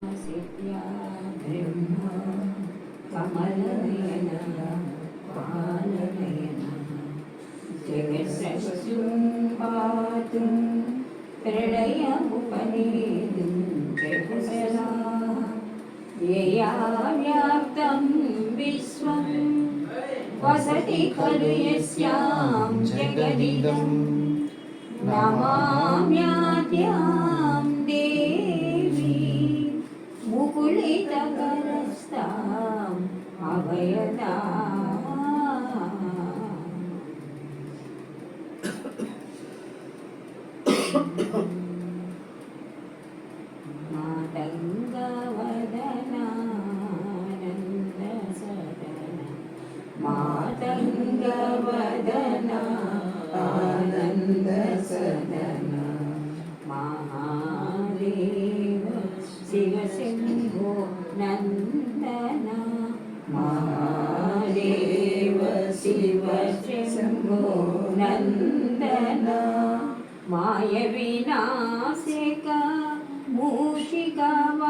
सिद्ध्या ब्रह्मा कमलनयनः पालनयनः जगत्सृष्टिं पातुं प्रलयमुपनेतुं जगुसलाः यया व्याप्तं विश्वं वसति खलु यस्यां जगदिदं नमाम्याद्यां देवी मुकुलितकरस्ताम् अभयदा मातङ्गवदनानन्दसदन मातङ्गवदना आनन्दसदन महादेव शिवशम्भो नन्दन महादेव शिवशम्भो नन्दन मायविनाशिक मूषिकवाहना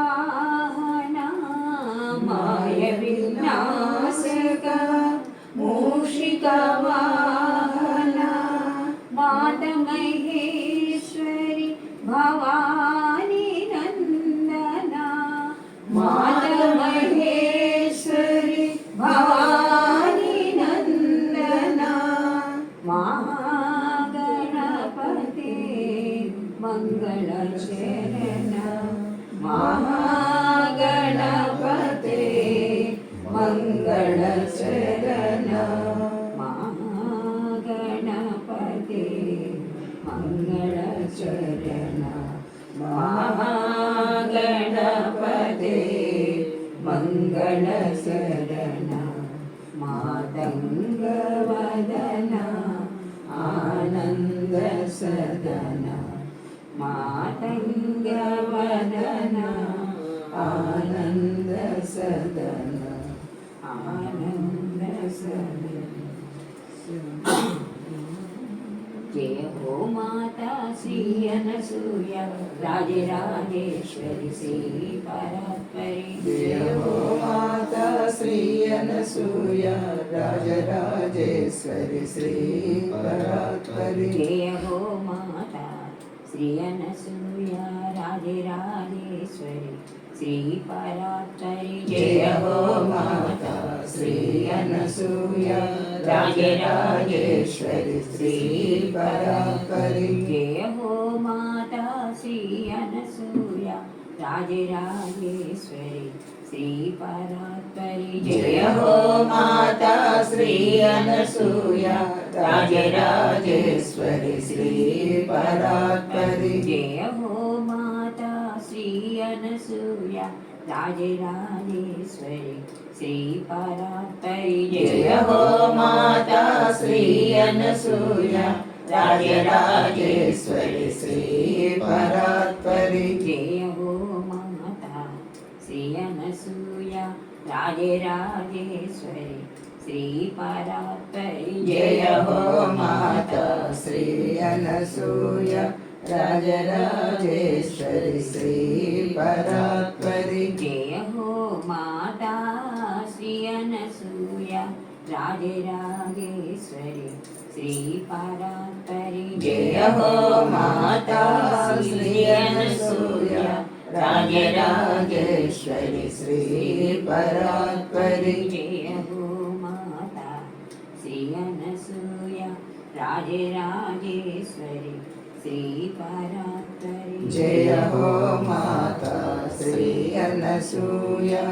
मायविनाशिक मूषिकवाहना मातमहेश्वरि भवानी नन्दना मातमहेश्वरि भवानी नन्दना महागणपते मङ्गलचरण महागणपते मङ्गलचरण महागणपते मङ्गलचरण महागणपते मङ्गलचरण मातङ्गवदन आनन्दसदन मातङ्गवदन आनन्दसदन आनन्दसदन जय हो माता श्री अनसूया राजराजेश्वरी श्री परात्परी जय हो माता श्री अनसूया राजराजेश्वरी श्री परात्परी जय हो माता श्री अनसूया राजराजेश्वरी श्री परात्परी जय हो माता श्री अनसूया राजराजेश्वरी श्री परात्परी जय हो माता श्री अनसूया राजराजेश्वरी श्री परात्परी जय हो माता श्री अनसूया राजराजेश्वरी श्री परात्परी जय हो माता श्री अनसूया राजराजेश्वरी श्री परात्परी जय हो माता श्री अनसूया राजराजेश्वरी श्री परात्परी जय हो माता श्री अनसूया राजराजेश्वरी श्री परात्परी जय हो माता श्री अनसूया राजराजेश्वरी श्री परात्परी जय हो माता श्री अनसूया राजराजेश्वरी श्री परात्परी जय हो माता श्री अनसूया राजराजेश्वरी श्री परात्परी जय हो माता श्री अनसूया राजराजेश्वरी श्री परात्परी जय हो माता श्री अनसूया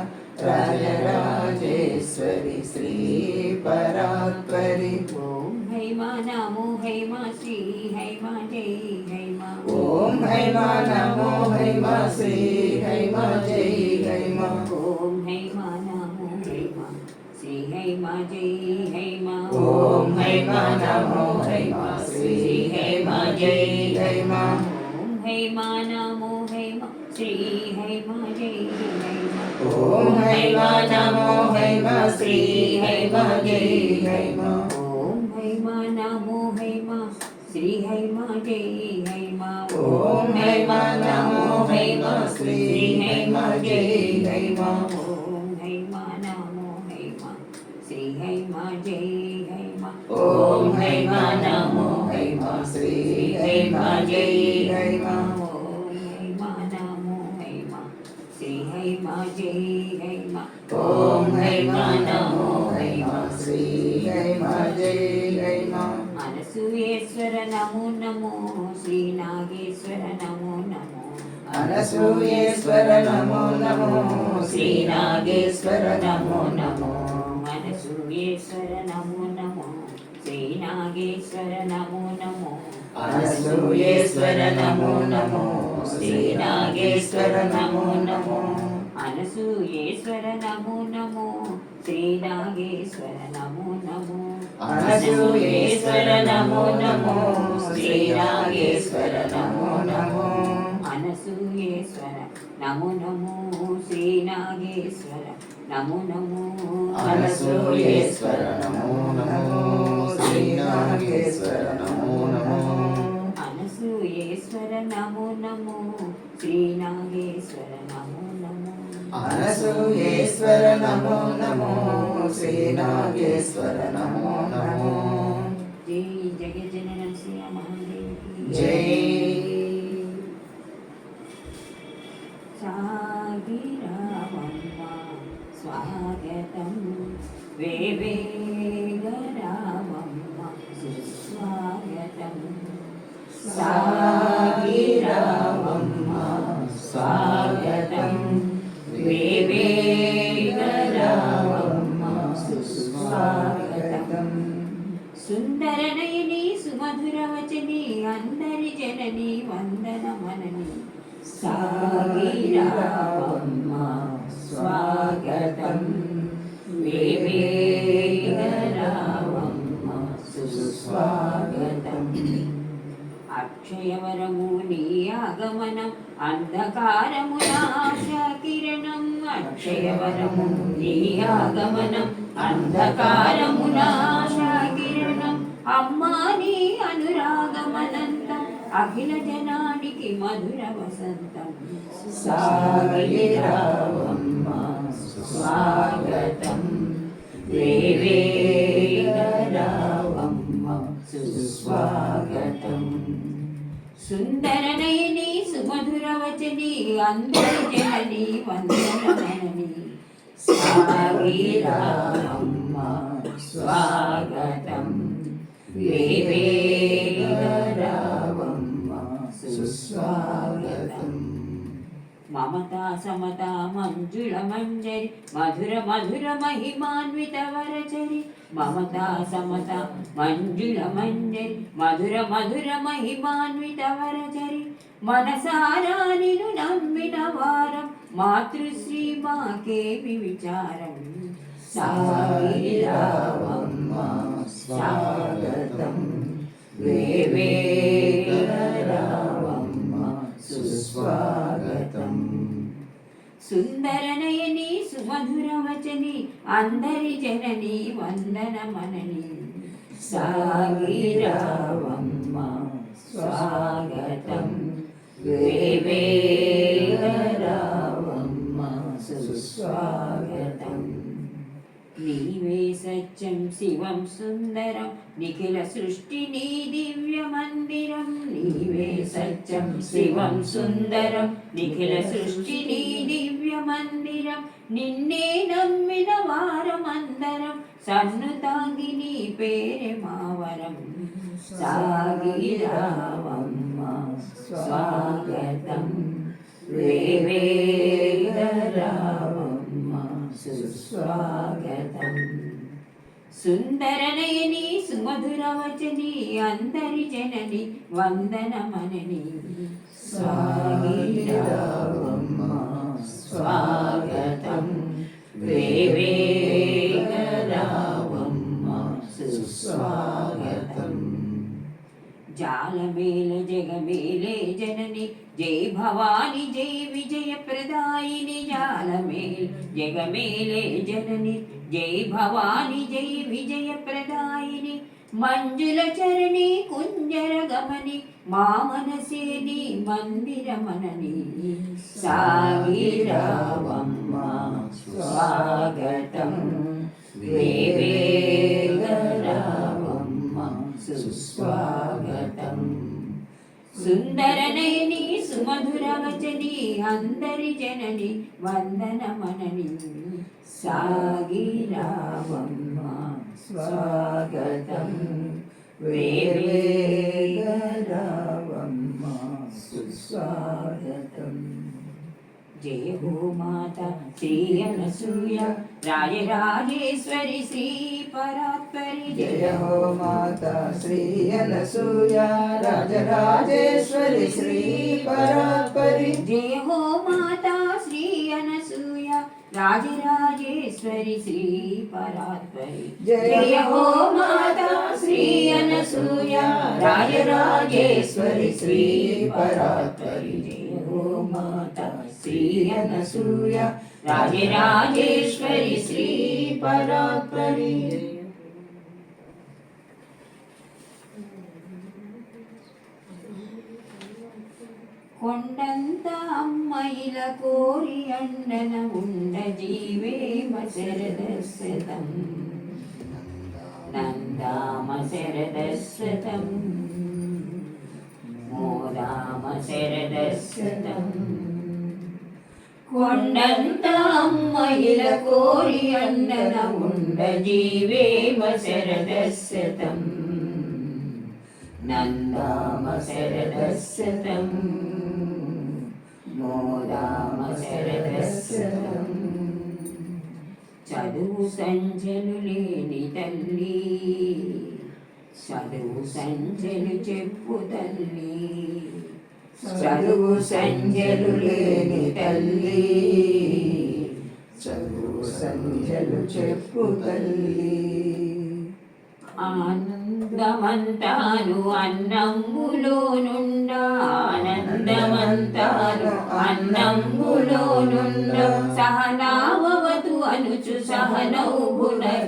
राजराजेश्वरी श्री परात्परी ओम हैमा नमो हैमा श्री हैमा जय हैमा ओम हैमा नमो हैमा श्री हैमा जय हैमा ओम हैमा नमो हैमा श्री हैमा जय हैमा ओम हैमा नमो हैमा श्री हैमा जय हैमा ओम हैमा नमो हैमा श्री हैमा जय हैमा ओम हैमा नमो हैमा श्री हैमा जय हैमा ओम हैमा नमो हैमा శ్రీ హైమ జై హైమ ఓం హైమ నమో హైమ శ్రీ హైమ జై హైమ ఓం హైమ నమో హైమ శ్రీ హైమ జై హైమ ఓం హైమ నమో హైమ శ్రీ హైమ జై హైమ ఓం హైమ నమో హైమ శ్రీ హైమ జై హైమ ఓం హైమ నమో హైమ శ్రీ హైమ జై హైమ అనసూయేశ్వర నమో నమో శ్రీ నాగేశ్వర నమో నమో అనసూయేశ్వర నమో నమో శ్రీ నాగేశ్వర నమో నమో అనసూయేశ్వర నమో నమో శ్రీ నాగేశ్వర నమో నమో అనసూయేశ్వర నమో నమో శ్రీ నాగేశ్వర నమో నమో అనసూయేశ్వర నమో నమో శ్రీ నాగేశ్వర నమో నమో అనసూయేశ్వర నమో నమో శ్రీ నాగేశ్వర నమో నమో అనసూయేశ్వర నమో నమో శ్రీ నాగేశ్వర నమో నమో అనసూయేశ్వర నమో నమో శ్రీ నాగేశ్వర నమో నమో అనసూయేశ్వర నమో నమో శ్రీ నాగేశ్వర నమో నమో అనసూయేశ్వర నమో నమో శ్రీ నాగేశ్వర నమో నమో జై జగజ్జననం శ్రీ మహాదేవికి జై సాగిరావమ్మ స్వాగతం వేవేగరావమ్మ సుస్వాగతం సాగిరావమ్మ స్వాగతం వేవేగరావమ్మ సుస్వాగతం సుందరనయని సుమధురవచని అందరి జనని వందనమనని సాగిరావమ్మ స్వాగతం వేవేగరావమ్మ సుస్వాగతం అక్షయవరము నీ ఆగమనం అంధకారమునాశకిరణం అక్షయవరము నీ ఆగమనం అంధకారమునాశకిరణం అమ్మా నీ అనురాగమనంతం అఖిల జనానికి మధుర వసంతం సాగిరావమ్మ స్వాగతం వేవేగరావమ్మ సుస్వాగతం సుందరనయని సుమధురవచని అందరి జనని వందనమనని సాగిరావమ్మ స్వాగతం వేవేగరావమ్మ సుస్వాగతం మమతా సమతా మంజుళ మంజరి మధుర మధుర మహిమాన్విత వరచరి మమతా సమత మంజుళ మంజరి మధుర మధుర మహిమాన్విత వరచరి మనసారా నిన్ను నమ్మిన వారం మాతృశ్రీ మాకేమి విచారం సాగిరావమ్మ స్వాగతం వేవేగరావమ్మ సుస్వాగతం సుందరనయని సుమధురవచని అందరి జనని వందనమనని సాగిరావమ్మ స్వాగతం వేవేగరావమ్మ సుస్వాగతం నీవే సత్యం శివం సుందరం నిఖిల సృష్టి నీ దివ్య మందిరం నీవే సత్యం శివం సుందరం నిఖిల సృష్టి నీ దివ్య మందిరం నిన్నే నమ్మిన వారమందరం సన్నుతాంగి నీ పేరే మావరం సాగిరావమ్మ స్వాగతం వేవేగరావమ్మ సుస్వాగతం సుందరనయని సుమధురవచని అందరి జనని వందనమనని సాగిరావమ్మ స్వాగతం వేవేగరావమ్మ సుస్వాగతం జాలమేల జగమేలే జనని జై భవాని జై విజయ ప్రదాయిని జాలమేల జగమేలే జనని జై భవాని జై విజయ ప్రదాయిని మంజుల చరణి కుంజర గమని మా మనసేది మందిరమనని సాగిరావమ్మ స్వాగతం వేవేగరావమ్మ సుస్వాగతం సుందరనయని సుమధుర వచని అందరి జనని వందనమనని సాగిరావమ్మ స్వాగతం వేవేగరావమ్మ సుస్వాగతం జయ హో మాత శ్రీ అనసూయ రాజరాజేశ్వరి శ్రీ పరాత్పరి జయ హో మాత శ్రీ అనసూయ రాజరాజేశ్వరి శ్రీ పరాత్పరి జయ హో మాత శ్రీ అనసూయ రాజరాజేశ్వరి శ్రీ పరాత్పరి జయ హో మాత శ్రీ అనసూయ రాజరాజేశ్వరి శ్రీ పరాత్పరి జయ హో మాత శ్రీ అనసూయ రాజరాజేశ్వరి శ్రీ పరాత్పరి కొండంత అమ్మాయిల కోరి అండన ఉండ జీవేమ శరదశతం నందామ శరదశతం మోదామ శరదశతం కొండంత అమ్మాయిల కోరి అండన ఉండ జీవేమ శరదశతం నందామ శరదశతం మోదామ శరదశతం చదువు సంజలు లేని తల్లి చదువు సంజలు చెప్పు తల్లి చదువు సంజలు లేని తల్లి చదువు సంజలు చెప్పు తల్లి ఆనందమంతాను అన్నంబులోనుండ ఆనందమంతాను అన్నంబులోనుండ సహనావవతు అనుచు సహనౌభునర్తనుచు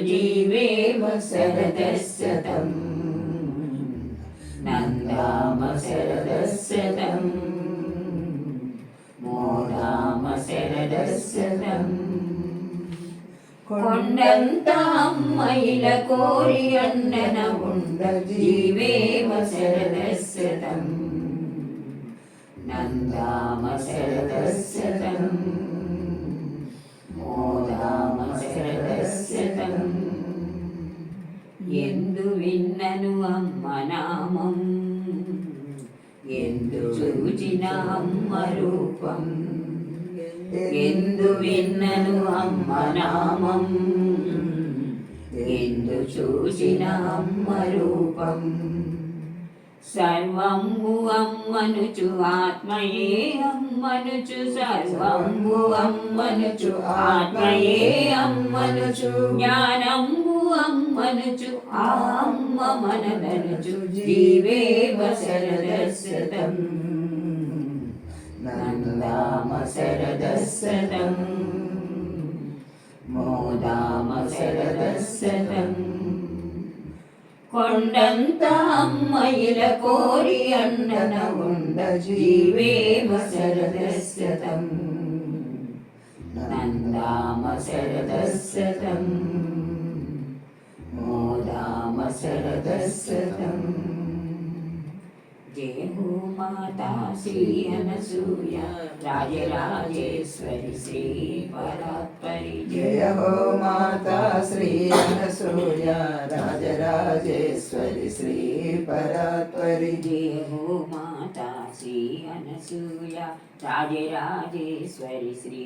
జీవేమ శరదశతం నందామ శరదశతం మోదామ శరదశతం కొండంత అమ్మాయిల కోరి అండన ఉండ జీవేమ శరదశతం నందామ శరదశతం మోదామ శరదశతం ఎందు విన్నను అమ్మ నామం ఎందు చూచిన అమ్మ రూపం ఎందు విన్నను అమ్మ నామం ఎందు చూసిన అమ్మ రూపం సర్వంబు అమ్మనుచు ఆత్మయే అమ్మనుచు సర్వంబు అమ్మనుచు ఆత్మయే అమ్మనుచు జ్ఞానంబు అమ్మనుచు ఆ అమ్మ మనదనుచు జీవేమ శరదశతం నందామ శరదశతం మోదామ శరదశతం కొండంత అమ్మాయిల కోరి అండన ఉండ జీవేమ శరదశతం నందామ శరదశతం మోదామ శరదశతం జయ హో మాతా శ్రీ అనసూయ రాజరాజేశ్వరి శ్రీ పరాత్పరి జయ హో మాతా శ్రీ అనసూయ రాజరాజేశ్వరి శ్రీ పరాత్పరి జయ హో మాతా శ్రీ అనసూయ రాజరాజేశ్వరి శ్రీ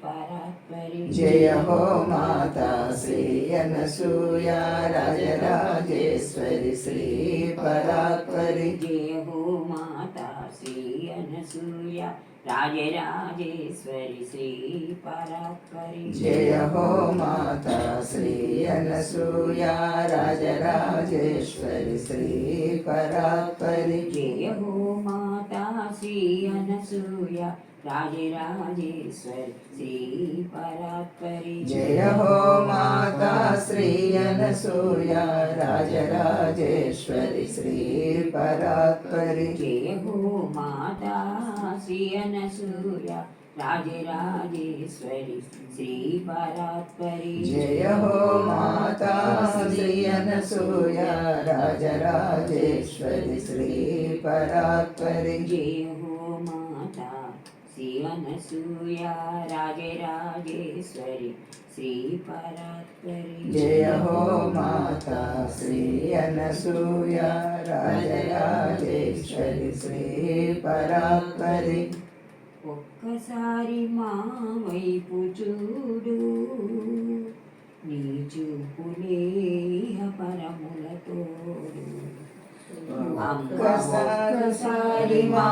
పరాత్పరి జయ హో మాతా శ్రీ అనసూయ రాజరాజేశ్వరి శ్రీ పరాత్పరి జయ హో మాతా శ్రీ అనసూయ రాజరాజేశ్వరి శ్రీ పరాత్పరి జయ హో మాతా శ్రీ అనసూయ రాజరాజేశ్వరి శ్రీ పరాత్పరి జయ హో మాతా श्री अनसूया राजराजेश्वरी श्री परात्परी जय हो माता श्री अनसूया राजराजेश्वरी श्री परात्परी जय हो माता श्री अनसूया राजराजेश्वरी श्री परात्परी जय हो माता श्री अनसूया राजराजेश्वरी श्री परात्परी जय हो माता श्री अनसूया राजराजेश्वरी श्री परात्परी जय हो माता श्री अनसूया राजराजेश्वरी श्री परात्परी ఒక్కసారి మా వైపు చూడు నీ చూపులే పరములతోడు ఒక్కసారి మా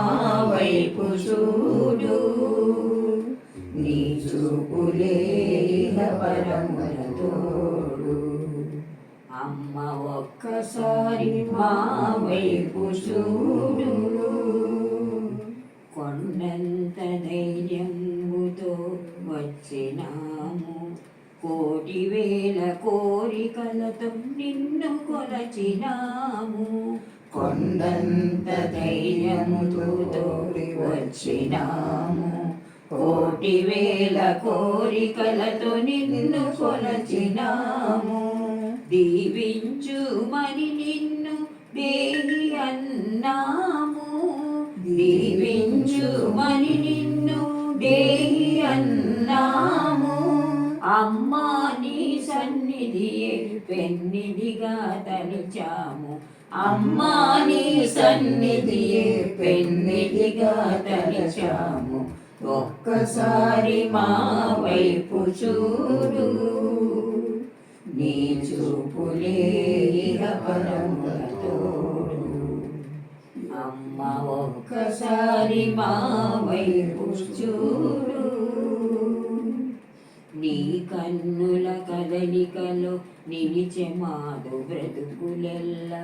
వైపు చూడు నీ చూపులే పరములతోడు అమ్మ ఒక్కసారి మా వైపు చూడు కొండంత ధైర్యముతో వచ్చినాము కోటి వేల కోరికలతో నిన్ను కొలచినాము కొండంత ధైర్యముతో వచ్చినాము కోటి వేల కోరికలతో నిన్ను కొలచినాము దీవించుమని నిన్ను దేహి అన్నాము దీవించుమని నిన్ను దేహి అన్నాము అమ్మా నీ సన్నిధియే పెన్నిధిగా తలిచాము అమ్మా నీ సన్నిధియే పెన్నిధిగా తలిచాము ఒక్కసారి మా వైపు చూడు నీ చూపులే పరములతోడు అమ్మ ఒక్కసారి మా వైపు చూడు నీ కన్నుల కదలికలో నిలిచే మాదు బ్రతుకులెల్లా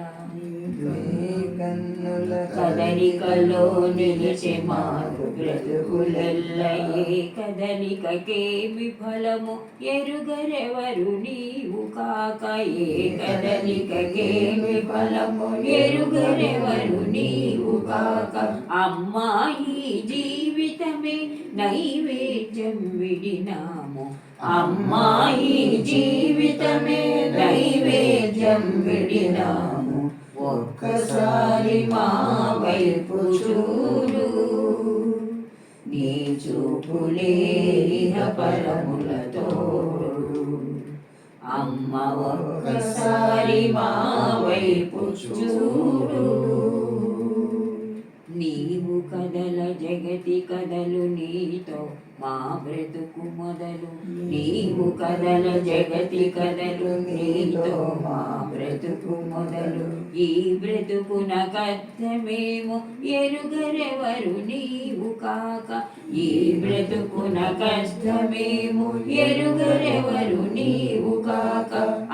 కన్నుల కదలికలో నిలిచే మాదు బ్రతుకులెల్లా ఏ కదలికకేమి ఫలము ఎరుగరెవరు నీవు కాక ఏ కదలికకేమి ఫలము ఎరుగరెవరు నీవు కాక అమ్మాయి జీవితమే నైవేద్యం విడినాము అమ్మాయి జీవితమే నైవేద్యం విడినాము ఒక్కసారి మా వైపు చూడు నీ చూపులే పరములతోడు అమ్మ ఒక్కసారి మా వైపు చూడు నీవు కదల జగతి కదలు నీతో మా బ్రతుకు మొదలు నీవు కదల జగతి కదలు నీతో మా బ్రతుకు మొదలు ఈ బ్రతుకున కర్థమేమో ఎరుగరెవరు నీవు కాక ఈ బ్రతుకున కష్టమేమో ఎరుగరెవరు నీవు కాక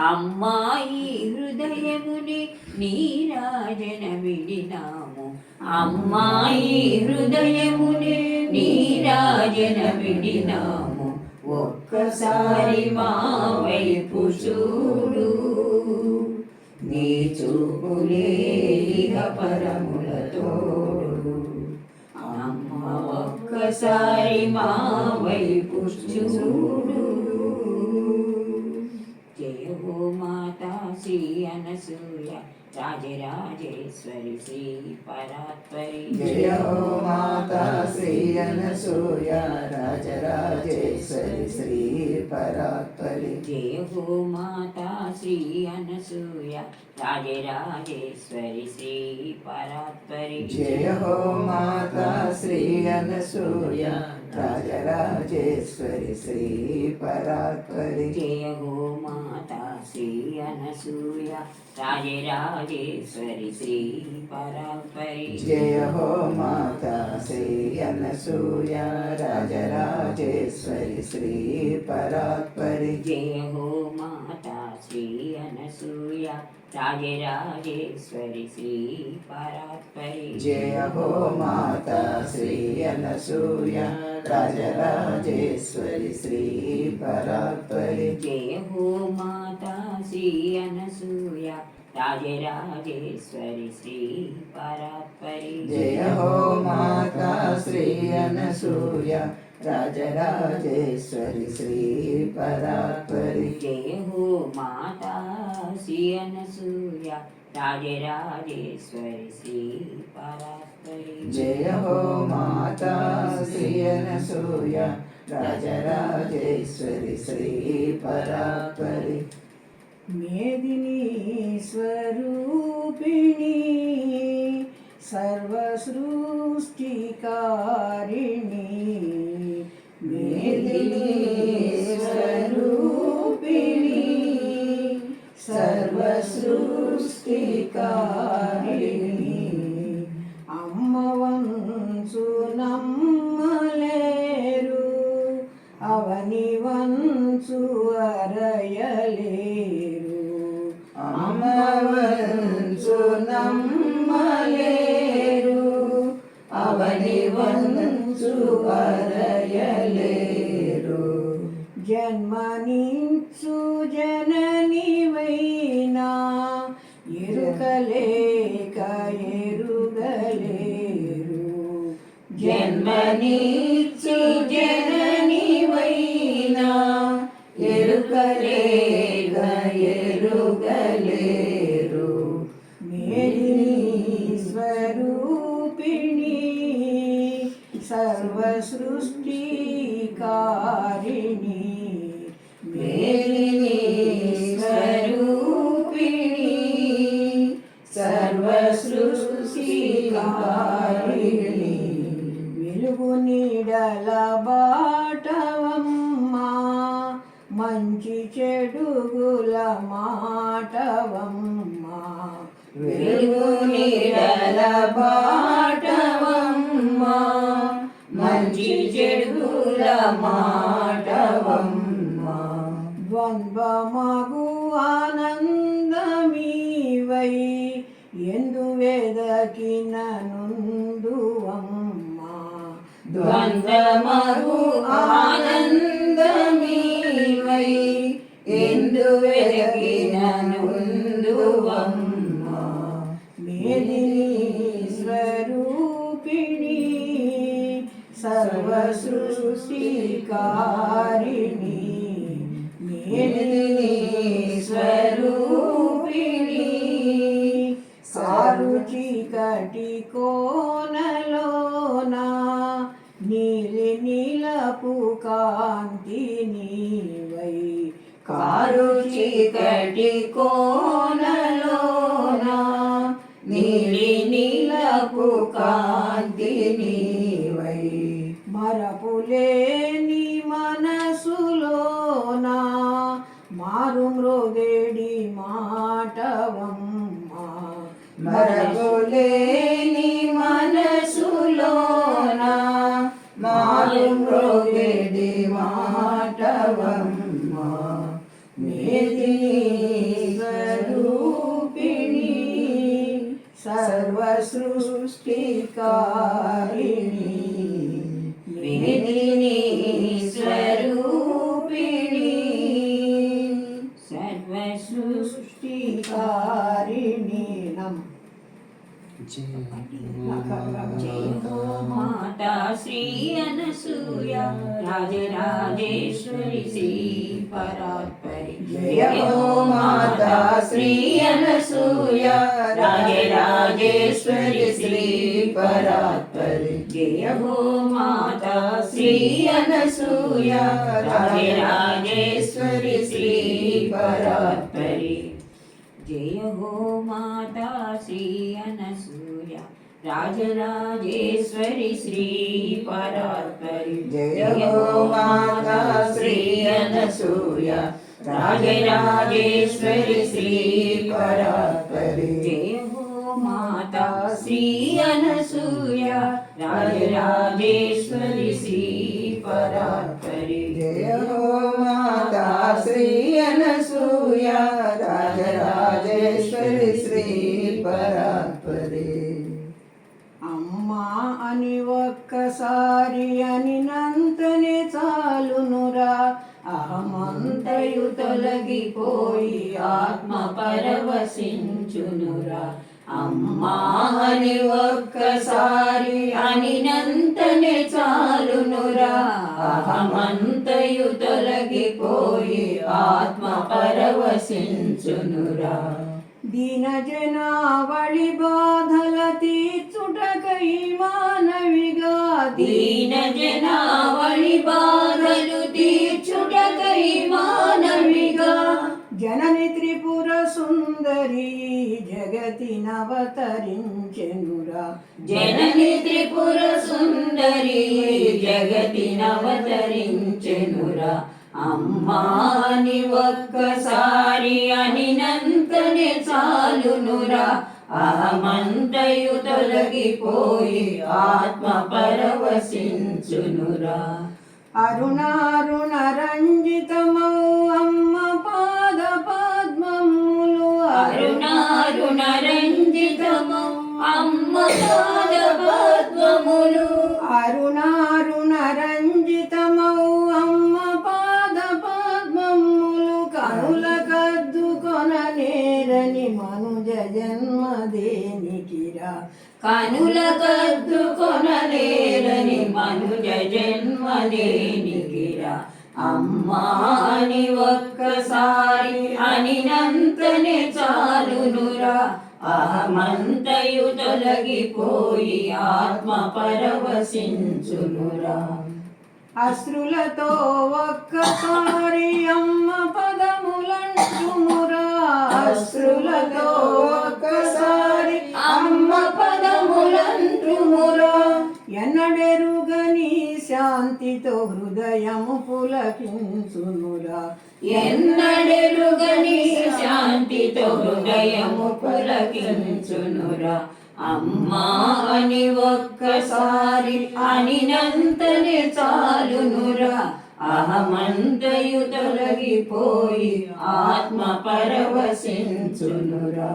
అమ్మాయి హృదయముని నీరాజన విడినాము అమ్మాయి హృదయముని నీరాజన విడినాము ఒక్కసారి మా వైపు చూడు నీ చూపులే పరములతోడు అమ్మ ఒక్కసారి మా వైపు చూడు జయ హో మాతా శ్రీ అనసూయ राजराजेश्वरी श्री परात्परी जय हो माता श्री अनसूया राजराजेश्वरी श्री परात्परी जय हो माता श्री अनसूया राजराजेश्वरी श्री परात्परी जय हो माता श्री अनसूया राजराजेश्वरी राजेश्वरी श्री परात्परि जय हो माता श्री अनसूया राजराजेश्वरी श्री परात्परि जय हो माता श्री अनसूया राजराजेश्वरी श्री परात्परि जय हो माता श्री अनसूया राजराजेश्वरी श्री परात्परि जय हो माता श्री अनसूया राजराजेश्वरी श्री परात्परि जय हो माता श्री अनसूया राजराजेश्वरी श्री परात्परि जय हो माता श्री अनसूया राजराजेश्वरी श्री परात्परि जय हो माता श्री अनसूया राजराजेश्वरी श्री परात्परि जय हो माता श्री अनसूया राजराजेश्वरी श्री परात्परि मेदिनी स्वरूपिणी सर्वसृष्टिकारिणी मेदिनी स्वरूपिणी सर्वसृष्टिकारिणी అమ్మవంచు నమ్మలేరు అవని వంచు అరయలేరు అమ్మవంచు నమ్మలేరు అవని వంచు అరయలేరు జన్మనించు జననివైనా ఎరుకలేక ఎరుగలేరు జన్మనిచ్చు జననివైనా ఎరుకలేక ఎరుగలేరు మేదిని స్వరూపిణి సర్వసృష్టికారిణి మేలిని స్వరూపిణి సర్వసృష్టికారిణి వెలుగు నీడల బాటవమ్మా మంచి చెడుగుల మాటవమ్మా వెలుగు నీడల బాటవమ్మా మంచి చెడుల మాటవమ్మా ద్వంద్వమగు ఆనందమీవై ఎందు వెదకిన నుందువమ్మా ద్వంద్వమగు ఆనందమీవై ఎందు వెదకిన నుందువమ్మా మేదిని స్వరూపిణి సర్వసృష్టికారిణి మేలిని స్వరూపిణి సారు చీకటి కోనలోన నీలి నీలపు కాంతి నీవై కారు చీకటి కోనలోన నీలి నీలపు కాంతి నీవై మరపులేని మనసులోన మారు మ్రోగేడి మాటవమ్మా మరపులేని మనసులోన మారు మ్రోగెడి మాటవమ్మా మేదిని స్వరూపిణి సర్వసృష్టికారిణి మేదిని స్వరూపిణి సర్వసృష్టికారిణి నమ్ जय हो माता श्री अनसूया राजराजेश्वरी श्री परात्परि जय हो माता श्री अनसूया राजराजेश्वरी श्री परात्परि जय हो माता श्री अनसूया राजराजेश्वरी श्री परात्परि जय हो माता श्री अनसूया రాజరాజేశ్వరి శ్రీ పరాత్పరి జయ హో మాతా శ్రీ అనసూయ రాజరాజేశ్వరి శ్రీ పరాత్పరి జయ హో మాతా శ్రీ అనసూయ రాజరాజేశ్వరి శ్రీ పరాత్పరి జయ హో మాతా శ్రీ అనసూయ రాజరాజేశ్వరి శ్రీ పరాత్పరి అమ్మా అని ఒక్కసారి అనినంతనే చాలునురా, అహమంతయు తొలగిపోయి ఆత్మ పరవశించునురా. అమ్మా అని ఒక్కసారి అనినంతనే చాలునురా, అహమంతయు తొలగిపోయి ఆత్మ పరవశించునురా. దీన జనావళి బాధల తీర్చుటకై మానవిగా, దీన జనావళి బాధలు తీర్చుటకై మానవిగా, జనని త్రిపుర సుందరి జగతినవతరించెనురా. జనని త్రిపుర సుందరి జగతినవతరించెనురా. అమ్మా అని ఒక్కసారి అనినంతనే చాలునురా, అహమంతయు తొలగిపోయి ఆత్మ పరవశించునురా. అరుణారుణ రంజితమౌ అమ్మ పాద పద్మములు, అరుణారుణ రంజితము అమ్మ పాద పద్మములు, అరుణారుణ రంజితమౌ అమ్మ పాద పద్మములు, కనుల కద్దుకొన నేరని మనుజ జన్మ దేనికిరా. కనుల కద్దుకొనలేరని మనుజ జన్మదేనికిరా. అమ్మా అని ఒక్కసారి అనినంతనే చాలునురా, అహమంతయు తొలగిపోయి ఆత్మ పరవశించునురా. అశ్రులతో ఒక్కసారి అమ్మ పదములంటుమురా, అశ్రులతో ఒక్కసారి అమ్మ పదములంటుమురా. ఎన్నడెరుగని శాంతితో హృదయము పులకించునురా. ఎన్నడెరుగని శాంతితో హృదయము పులకించునురా. అమ్మా అని ఒక్కసారి అనినంతనే చాలునురా, అహమంతయు తొలగిపోయి ఆత్మ పరవశించునురా.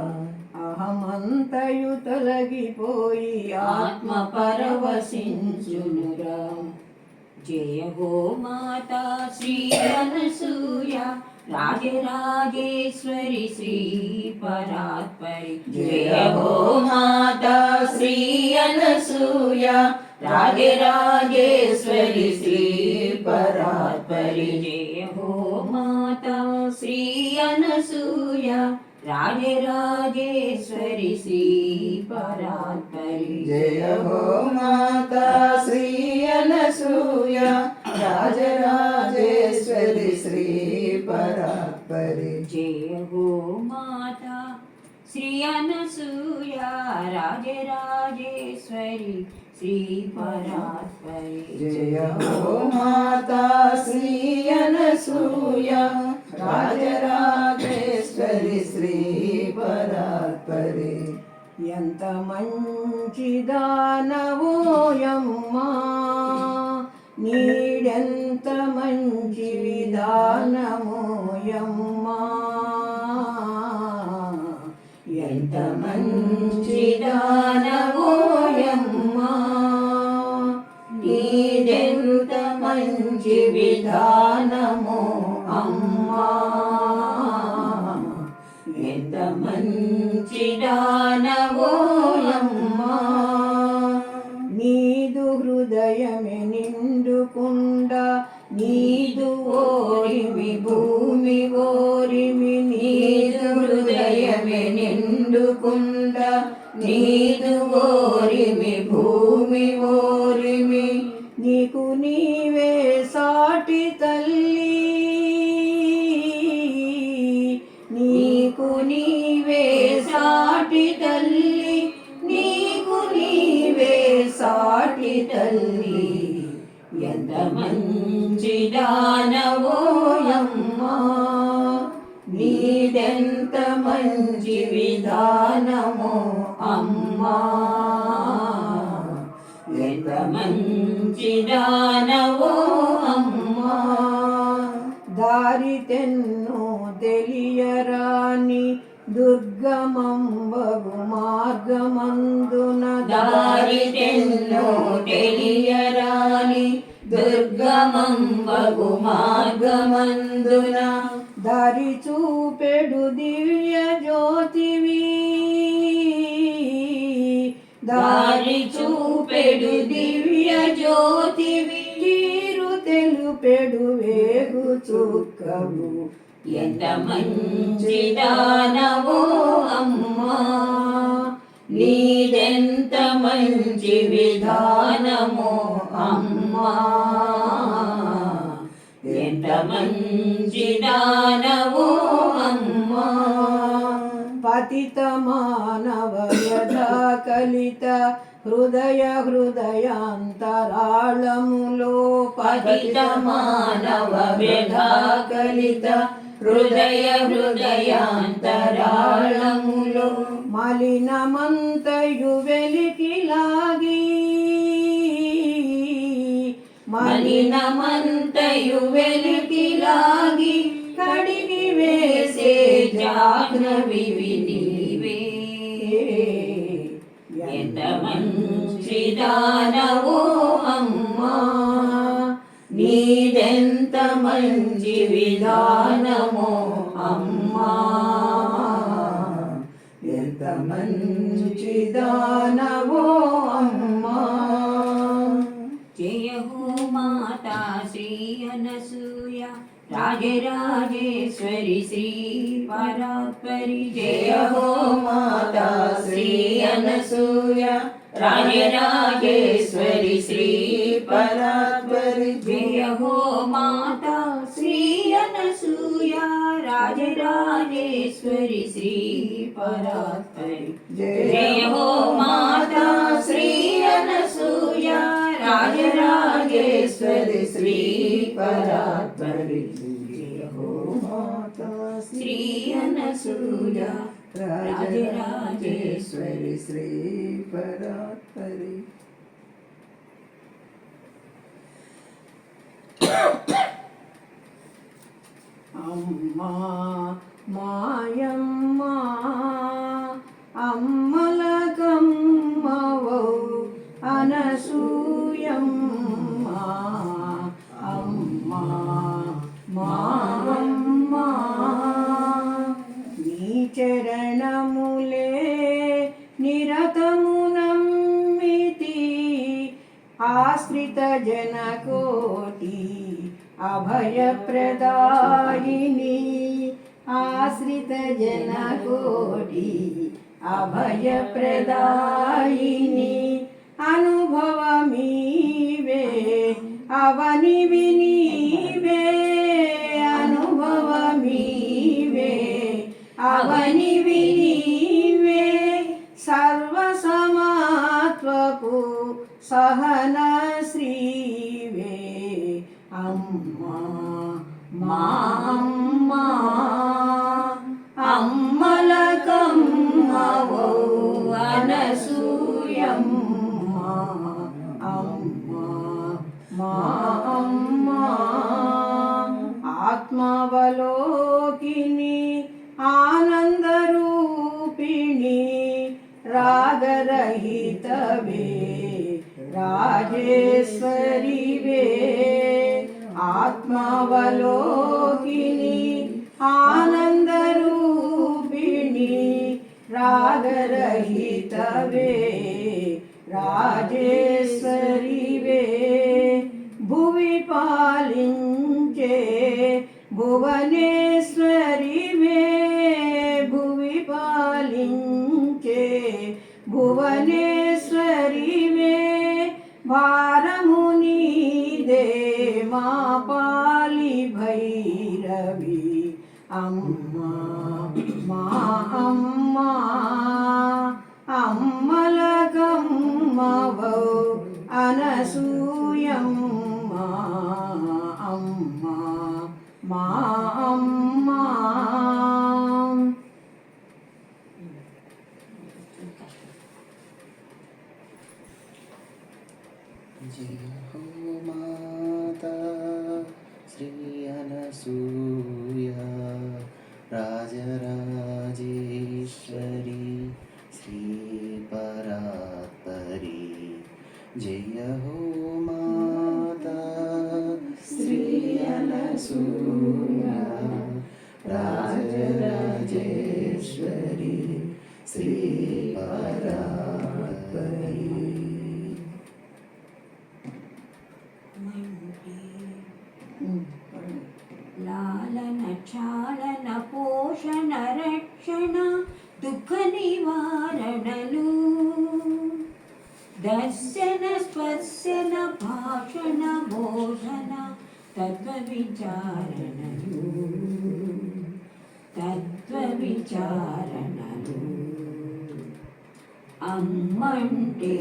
అహమంతయు తొలగిపోయి ఆత్మ పరవశించునురా. జయ హో మాతా శ్రీ అనసూయ రాజరాజేశ్వరి శ్రీ పరాత్పరి. జయ హో మాతా శ్రీ అనసూయ రాజరాజేశ్వరి శ్రీ పరాత్పరి. జయ హో మాతా శ్రీ అనసూయ రాజరాజేశ్వరి శ్రీ పరాత్పరి. జయ హో మాతా శ్రీ అనసూయ రాజరాజేశ్వరి శ్రీ పరాత్పరి. జయ హో మాతా శ్రీ అనసూయ రాజరాజేశ్వరి శ్రీ పరాత్పరి. జయ హో మాతా శ్రీ అనసూయ రాజరాజేశ్వరి శ్రీ పరాత్పరి. ఎంత మంచి దానవోయమ్మా, నీడెంత మంచి విధానమోయమ్మా, ఎంత మంచి దానవోయమ్మా, నీదెంత మంచి విధానమో అమ్మా, ఎంత మంచి దానవోయమ్మా. నీదు హృదయమే నిండుకుండా, నీదు ఓరిమి భూమి ఓరిమి, నీదు హృదయమే నిండుకుండా, నీదు ఓరిమి భూమి ఓరిమి, నీకు నీవే సాటి తల్లి, నీకు నీవే సాటి తల్లి, నీకు నీ దానవోయమ్మా నీదెంత మంచి విధానమో అమ్మా ఎంత మంచి దానవో అమ్మా దారి తెన్నో తెలియరాని దుర్గమంబగు మార్గమందున దారి తెన్నో తెలియరాని దుర్గమంబగు మార్గమందున దారి చూపెడు దివ్య జ్యోతివి దారి చూపెడు దివ్య జ్యోతివి తీరు తెలుపెడు వేగు చుక్కవు ఎంత మంచి దానవో అమ్మా నీదెంత మంచి విధానమో అమ్మా ఎంత మంచి దానవో అమ్మా పతిత మానవ వ్యధా కలిత హృదయాంతరాళములో పతిత మానవ వ్యధా కలిత హృదయాంతరాళములో మలినమంతయు వెలికిలాగి మలినమంతయు వెలికిలాగి కడిగి వేసే జాహ్నవి నీవే ఎంత మంచి దానవో అమ్మా నీదెంత మంచి విధానమో అమ్మా ఎంత మంచి దానవో అమ్మా జయ హో మాతా శ్రీ అనసూయ రాజరాజేశ్వరి శ్రీ పరాత్పరి జయ హో మాతా శ్రీ అనసూయ రాజరాజేశ్వరి శ్రీ పరాత్పరి జయ హో మాతా శ్రీ అనసూయ రాజరాజేశ్వరి శ్రీ పరాత్పరి జయ హో మాతా శ్రీ అనసూయ రాజరాజేశ్వరి శ్రీ పరాత్పరి జయ హో మాతా శ్రీ అనసూయ రాజరాజేశ్వరి శ్రీ పరాత్పరి అమ్మా మాయమ్మా అమ్మలకమ్మవో అనసూయమ్మా అమ్మా మాయమ్మా నీ చరణములే నిరతమునమ్మితి ఆశ్రిత జనకోటి అభయప్రదాయిని ఆశ్రిత జనకోటి అభయప్రదాయిని అనుభవమీవే అవనివి నీవే అనుభవమీవే అవనివి నీవే సర్వసమాత్వపు సహన శ్రీవే అమ్మా మా అమ్మా అమ్మలకమ్మవో అనసూయమ్మా అమ్మా మా అమ్మా ఆత్మవలోకిని ఆనందరూపిణి రాగరహితవే రాజేశ్వరివే ఆత్మవలోకిని ఆనందరూపిణి రాగరహితవే రాజేశ్వరివే భువి పాలించే భువనేశ్వరివే భువి పాలించే భువనేశ్వరివే భారము నీదే మా పాలి భైరవి అమ్మా మా అమ్మా అమ్మలకమ్మవో అనసూయమ్మా అమ్మ అమ్మా మా అమ్మా. జయ హో మాతా శ్రీ అనసూయ రాజరాజేశ్వరి శ్రీ పరాత్పరి. జయ హో మాతా శ్రీ అనసూయ రాజరాజేశ్వరి శ్రీ పరాత్పరి. లాలన చాలన పోషణ రక్షణ దుఃఖ నివారణలు దర్శన స్పర్శన భాషణ బోధన తత్వ విచారణలు అమ్మంటే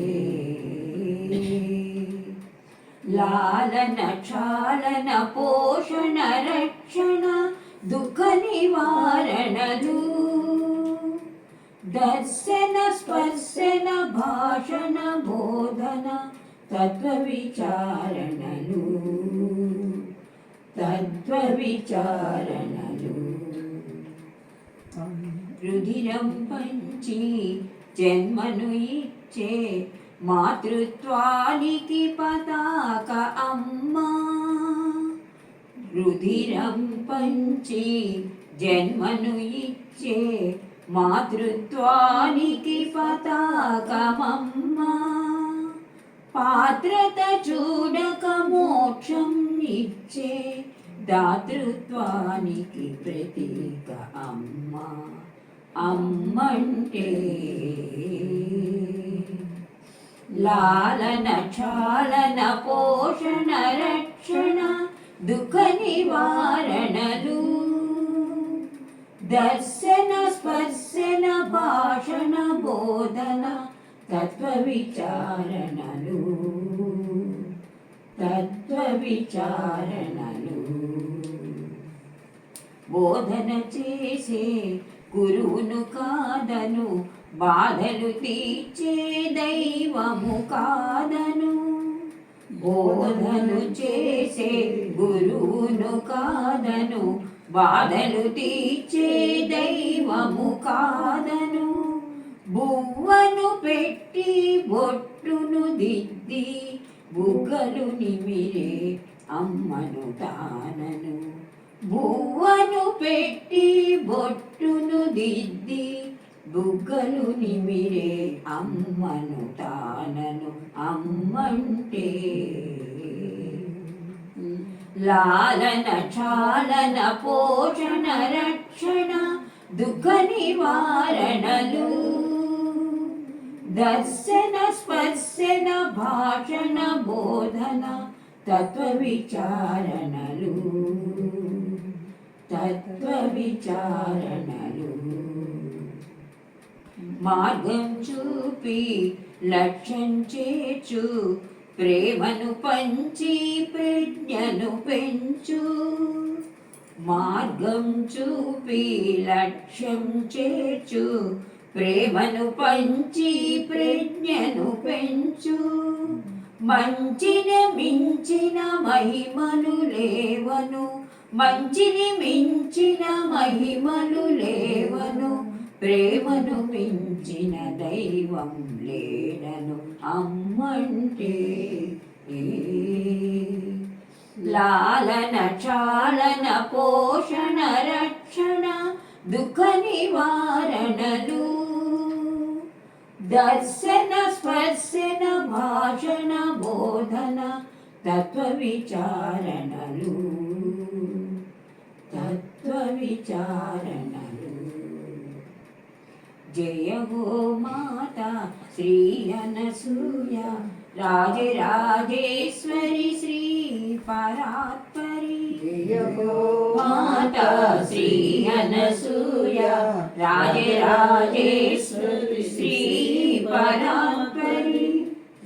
లాలన చాలన పోషణ రక్షణ దుఃఖ నివారణలు దర్శన స్పర్శన భాషణ బోధన తత్వ విచారణలు రుధిరం పంచి జన్మను ఇచ్చే మాతృత్వానికి పతాక అమ్మా. రుధిరం పంచి జన్మను ఇచ్చే మాతృత్వానికి పతాకమమ్మా. పాత్రత చూడక మోక్షం ఇచ్చే దాతృత్వానికి ప్రతీక అమ్మా. అమ్మంటే లాలన చాలన పోషణ రక్షణ దుఃఖ నివారణలు దర్శన స్పర్శన భాషణ బోధన తత్వ విచారణలు బోధన చేసే గురువును కాదను బాధలు తీర్చే దైవము కాదను. బోధను చేసే గురువును కాదను బాధలు తీర్చే దైవము కాదను. బువ్వను పెట్టి బొట్టును దిద్ది బుగ్గలు నిమిరే అమ్మను తానను. బువ్వను పెట్టి బొట్టును దిద్ది బుగ్గలు నిమిరే అమ్మను తానను. అమ్మంటే లాలన చాలన పోషణ రక్షణ దుఃఖ నివారణలు దర్శన స్పర్శన భాషణ బోధన తత్వ విచారణలు మార్గం చూపి లక్ష్యం చేర్చు ప్రేమను పంచి ప్రజ్ఞను పెంచు. మార్గం చూపి లక్ష్యం చేర్చు ప్రేమను పంచి ప్రజ్ఞను పెంచు. మంచిని మించిన మహిమలు లేవను మంచిని మించిన మహిమలు లేవను ప్రేమను మించిన దైవం లేడను. అమ్మంటే లాలన చాలన పోషణ రక్షణ దుఃఖ నివారణలు దర్శన స్పర్శన భాషణ బోధన తత్వ విచారణలు జయ హో మాతా శ్రీ అనసూయ రాజరాజేశ్వరి శ్రీ పరాత్పరి. జయ హో మాతా శ్రీ అనసూయ రాజరాజేశ్వరి శ్రీ పరాత్పరి.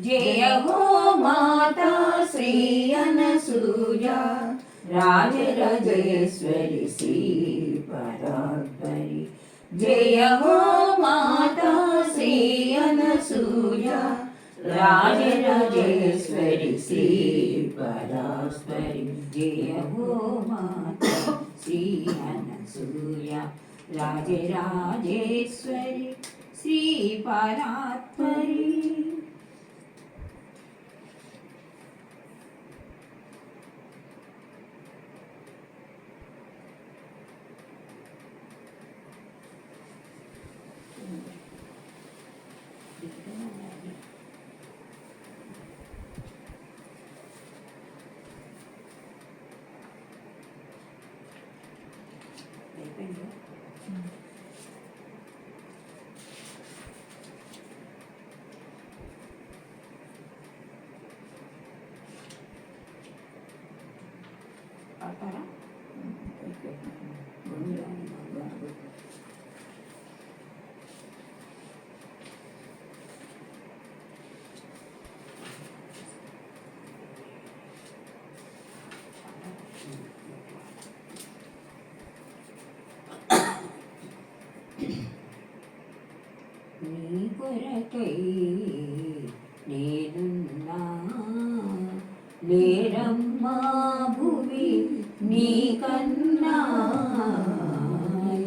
జయ హో మాతా శ్రీ అనసూయ రాజరాజేశ్వరి శ్రీ పరాత్పరి జయ హో మాతా శ్రీ అనసూయ రాజరాజేశ్వరి శ్రీ పరాత్పరి జయ హో మాతా శ్రీ అనసూయ రాజరాజేశ్వరి శ్రీ పరాత్పరి. పాడతారా? నీ కొరకై నేనున్నా లేరమ్మా భువి నీ కన్నా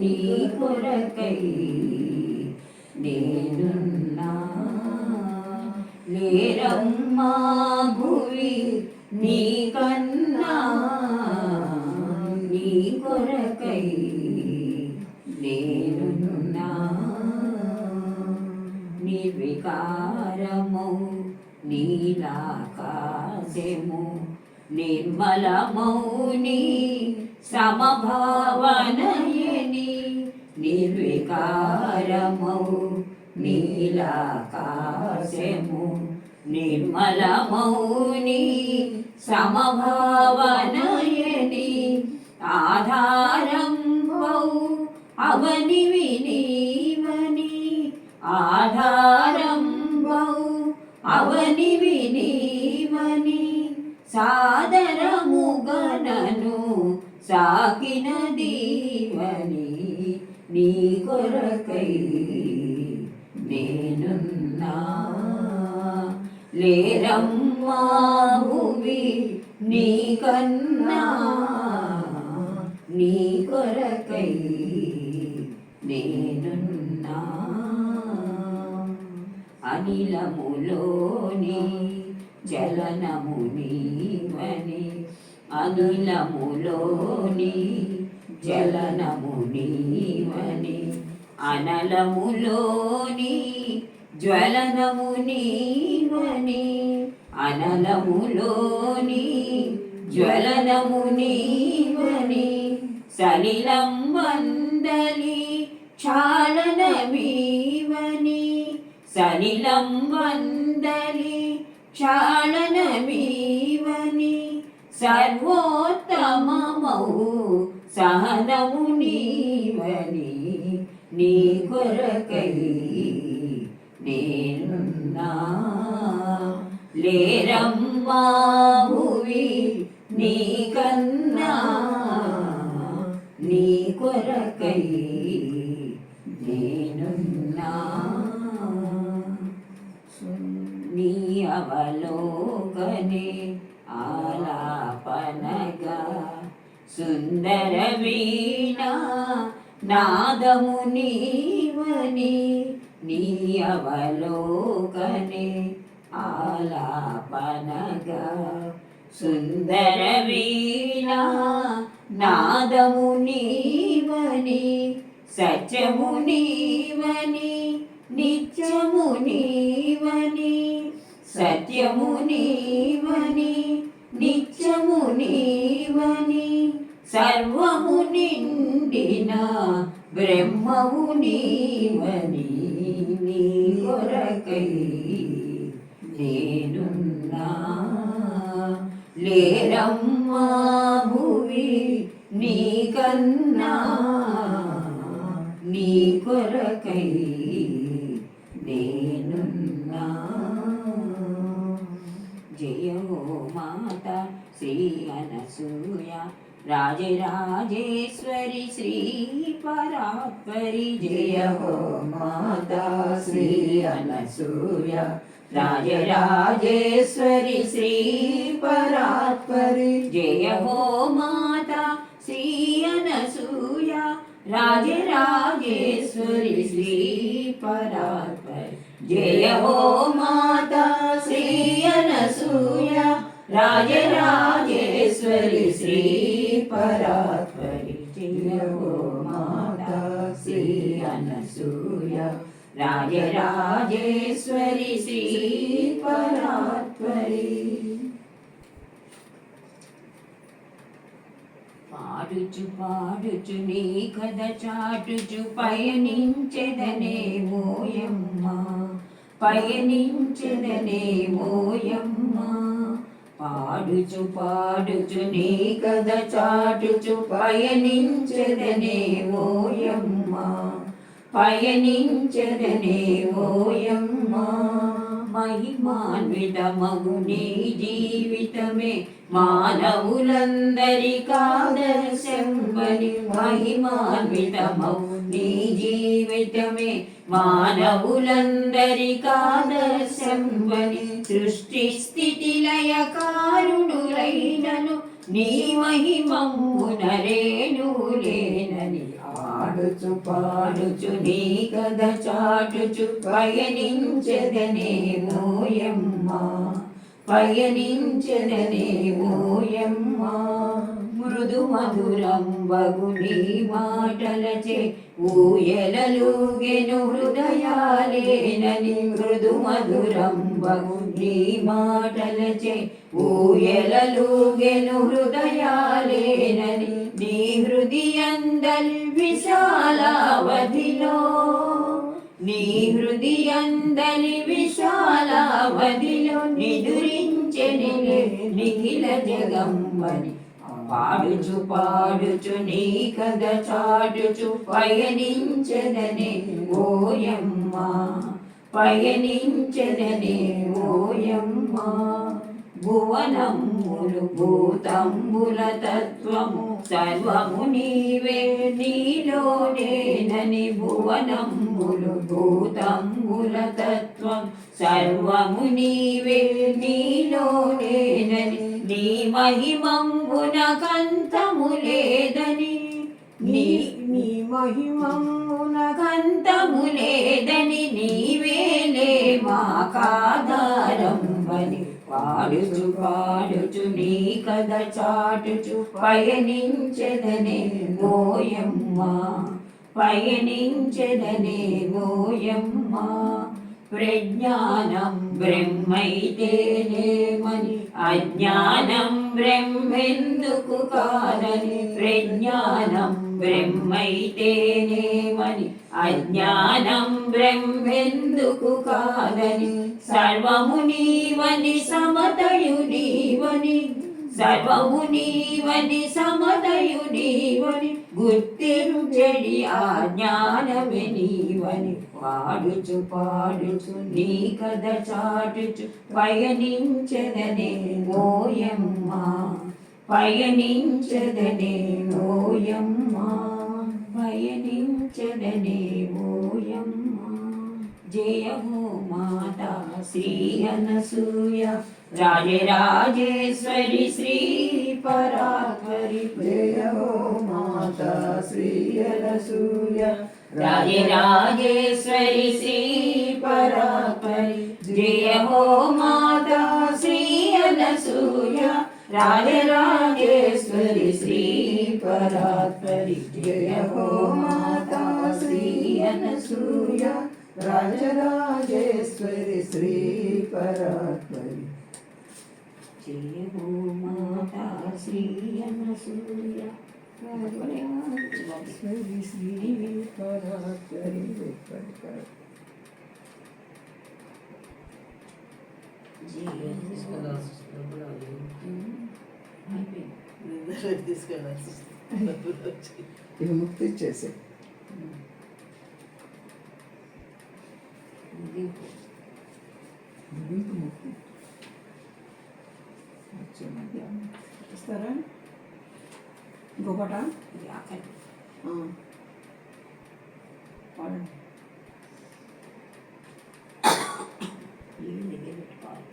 నీ కొరకై నేనున్నా లేరమ్మా భువి నీ కన్నా నీ కొరకై నేనున్నా నిర్వికారము నీలాకాశము నిర్మలమౌని సమభావనయని నిర్వికారమౌ నీలాకాశము నిర్మలమౌని సమభావనయని ఆధారం అవని వినీవని ఆధారం అవని వినీవని సాదరముగనను సాకిన దీవని నీ కొరకై నేనున్నా లేరమ్మా భువి నీ కన్నా నీ కొరకై నేనున్నా అనిలములోని జలనము నీవని అనిలములోని జలనము నీవని అనలములోని జ్వలనము నీవని అనలములోని జ్వలనము నీవని సలిలం వందలి క్షాళనమీవని సలిలం వందలి క్షాళనమీవని సర్వోత్తమమౌ సహనము నీవని నీ కొరకై నేనున్నా లేరమ్మా భువి నీ కన్నా నీ కొరకై నేనున్నా నీ అవలోకనే ఆలాపనగా సుందర వీణా నాదము నీవని నీ అవలోకనే ఆలాపనగా సుందర వీణా నాదము నీవని సత్యము నీవని నిత్యము నీవని సత్యము నీవని నిత్యము నీవని సర్వము నిండిన బ్రహ్మము నీవని నీ కొరకై నేనున్నా లేరమ్మా భువి నీ కన్నా నీ కొరకై నేనున్నా జయ హో మాతా శ్రీ అనసూయ రాజరాజేశ్వరి శ్రీ పరాత్పరి జయ హో మాతా శ్రీ అనసూయ రాజరాజేశ్వరి శ్రీ పరాత్పరి జయ హో మాతా శ్రీ అనసూయ రాజరాజేశ్వరి శ్రీ పరాత్పరి జయ హో మాతా శ్రీ అనసూయ రాజరాజేశ్వరి శ్రీ పరాత్పరి జయ హో మాతా శ్రీ అనసూయ రాజరాజేశ్వరి శ్రీ పరాత్పరి. పాడుచు పాడుచు నీ కథ చాటుచు పయనించెదనే మోయమ్మ పయనించెదనే మోయమ్మ పాడుచు పాడుచు నీ కథ చాటుచు పయనించెదనే మోయమ్మ పయనించెదనే మోయమ్మ మహిమాన్వితమగు నీ జీవితమే మానవులందరికాదర్శంబని మహిమాన్వితమగు నీ జీవితమే మానవులందరికాదర్శంబని సృష్టి స్థితి లయ కారుణులైనను నీ మహిమమ్మున రేణులేనని ఆడుచు పాడుచు నీ కథ చాటుచు పయనించెదనే మోయమ్మ పయనించెదనే మోయమ్మ మృదు మధురం బగు నీ మాటలచే ఊయలలుగెను హృదయాలేనని మృదు మధురం బగు నీ మాటలచే ఊయలలుగెను హృదయాలేనని నీ హృదయందల్ విశాలావధిలో నీ హృదయందలి విశాలావధిలో నిదురించెని నిఖిల జగమ్మని పాడుచు పాడుచు నీ కథ చాటుచు పయనించెదనే ఓయమ్మ పయనించెదనే ఓయమ్మ భువనమ్ములు భూతంబుల తత్వము సర్వము నీవే నీలోనేనని భువనమ్ములు భూతంబుల తత్వం సర్వము నీవే నీలోనేనని నీ మహిమంబున కంతము లేదని నీ మహిమమున కంతము లేదని నీవేలే మాకాధారంబని పాడుచు పాడుచు నీ కథ చాటుచు పయనించెదనే మోయమ్మ పయనించెదనే మోయమ్మ ప్రజ్ఞానం బ్రహ్మైతేనేమని అజ్ఞానం బ్రహ్మెందుకు కాదని ప్రజ్ఞానం బ్రహ్మైతేనేమని అజ్ఞానం బ్రహ్మెందుకు కాదని సర్వము నీవని సమతయు నీవని సర్వము నీవని సమతయు నీవని గుర్తించెడి ఆ జ్ఞానమే నీవని పాడుచు పాడుచు నీ కథ చాటుచు పయనించెదనే మోయమ్మ పయనించెదనే మోయమ్మ పయనించెదనే మోయమ్మ జయ హో మాతా శ్రీ అనసూయ రాజరాజేశ్వరి శ్రీ పరాత్పరి జయ హో మాతా శ్రీ అనసూయ రాజరాజేశ్వరి శ్రీ పరాత్పరి జయ హో మాతా శ్రీ అనసూయ రాజరాజేశ్వరి శ్రీ పరాత్పరి జయ హో మాతా శ్రీ అనసూయ రాజరాజేశ్వరి శ్రీ పరాత్పరి జయ హో మాతా శ్రీ అనసూయ రాజరాజేశ్వరి శ్రీ పరాత్పరి ఇది ముక్తి ఇచ్చేసే ముక్తి వచ్చే మధ్యాహ్నం ఇస్తారా ఇంకో పాట ఆకలి పాడండి. నీళ్ళు దగ్గర పెట్టుకోవాలి.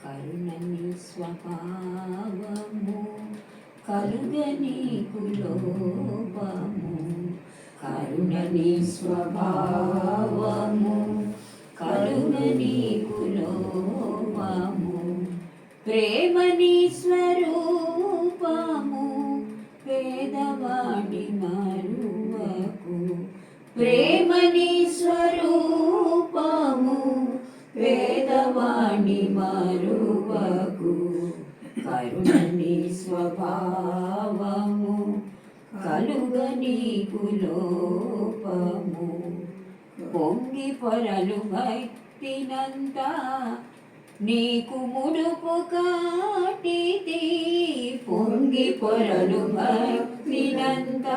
కరుణని స్వభావము కలుగని కులోపము, కరుణని స్వభావము కలుగని కులోపము, ప్రేమని స్వరూపము పేదవాడి మరువకు, ప్రేమని స్వరూపము పేదవాణి మరువకు, కరుణని స్వభావము కలుగని కులోపము, పొంగి పొరలు భక్తినంత నీకు ముడుపు కాటితి, పొంగి పొరలు భక్తినంత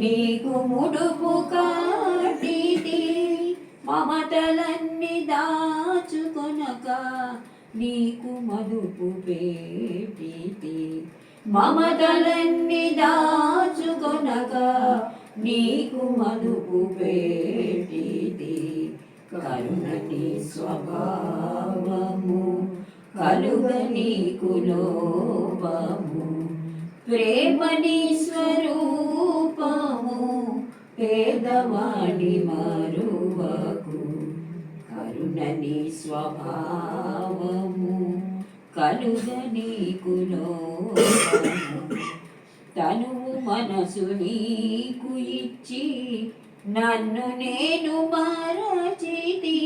నీకు ముడుపు కాటితి, మమతలన్నీ దాచుకొనక నీకు మదుపు పేటితి, మమతలన్నీ దాచుకొనక నీకు మదుపు పేటితి, కరుణని స్వభావము కలుగని కులోపము, ప్రేమని స్వరూపము పేదవాణి మరువకు, కరుణని స్వభావము కలుగని కులోపము, తనువు మనసు నీకు ఇచ్చి నన్ను నేను మరచితి,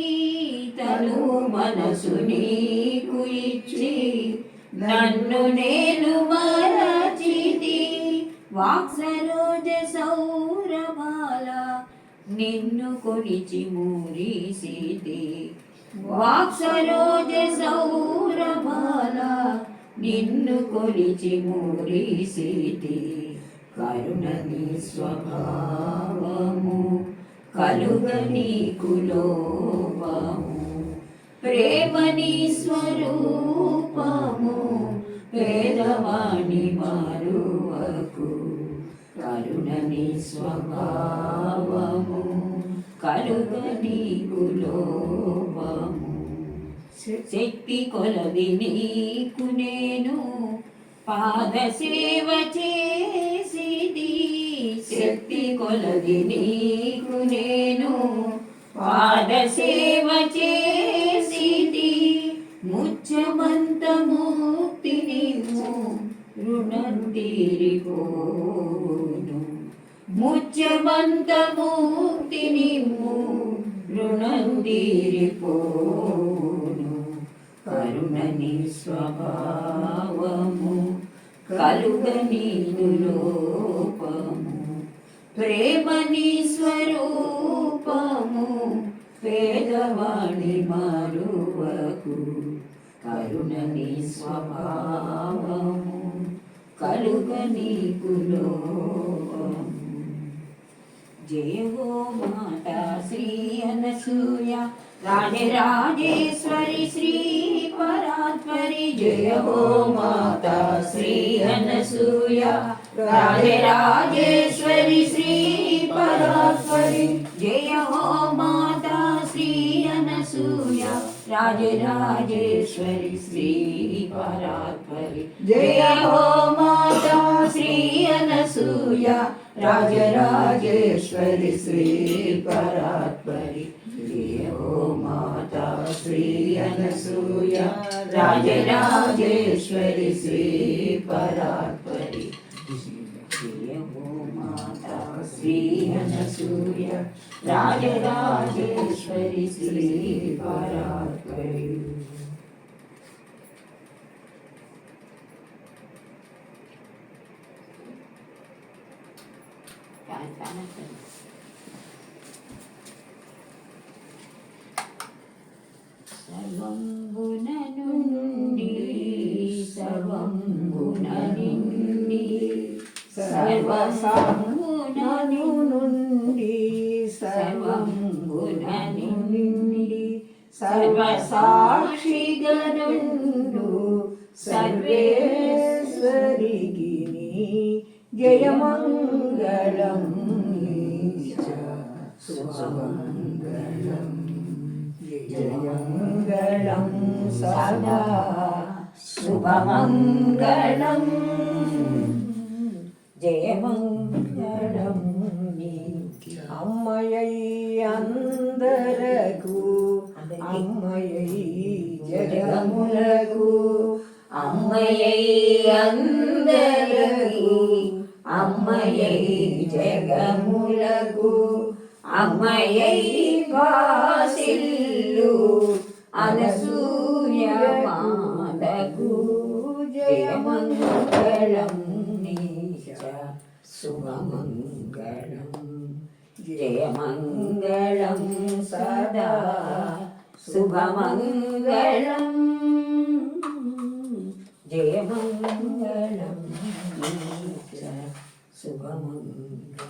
తనువు మనసు నీకు ఇచ్చి నన్ను నేను మరచితి, వాక్సరోజ సౌరభాల నిన్ను కొలిచి మురిసితి, వాక్సరోజ సౌరభాల నిన్ను కొలిచి మురిసితి, కరుణని స్వభావము కలుగని కులోపము, ప్రేమని స్వరూపము పేదవాణి మరువకు, కరుణని స్వభావము కలుగని కులోపము, శక్తి కొలది నీకు నేను పాద సేవ చేసిది, శక్తి కొలది నీకు నేను పాద సేవ చేసిది, ముత్యమంత ముక్తి నీవు రుణం తీరిపోను, ముత్యమంత ముక్తి నీవు రుణం తీరిపోను, కరుణని స్వభావము కలుగని లోపము, ప్రేమని స్వరూపము పేదవాణి మరువకు, కరుణని స్వభావము కలుగని కులోపము. జయ హో మాతా శ్రీ అనసూయ రాజరాజేశ్వరి శ్రీ పరాత్పరి, జయ హో మాతా శ్రీ అనసూయ రాజరాజేశ్వరి శ్రీ పరాత్పరి, జయ హో మాతా శ్రీ అనసూయ రాజరాజేశ్వరి శ్రీ పరాత్పరి, జయ హో మాతా శ్రీ అనసూయ రాజరాజేశ్వరి శ్రీ పరాత్పరి, జయ హో మాతా శ్రీ అనసూయ రాజరాజేశ్వరి శ్రీ పరాత్పరి, జయ హో మాతా శ్రీ అనసూయ రాజరాజేశ్వరి శ్రీ పరాత్పరి. సర్వంగుణ నుండి సర్వంగుణ నిండి సర్వసంగుణ నుండి సర్వంగుణ నిండి సర్వసాక్షిగా నుండి సర్వేశ్వరికి జయమంగళం ఈశ శుభమంగళం జయమంగళం సదా శుభమంగళం జయమంగళం అమ్మయ్య అందరకు అమ్మయ్య జగములకు అమ్మయ్యై అందరికీ అమ్మయ్యై జగములకు అమ్మయ్యై వాసిల్లు అనసూయ మాతకు జయమంగళం నీచ శుభమంగళం జయమంగళం సదా శుభమంగళం జయమంగళం నీచ శుభమంగళం.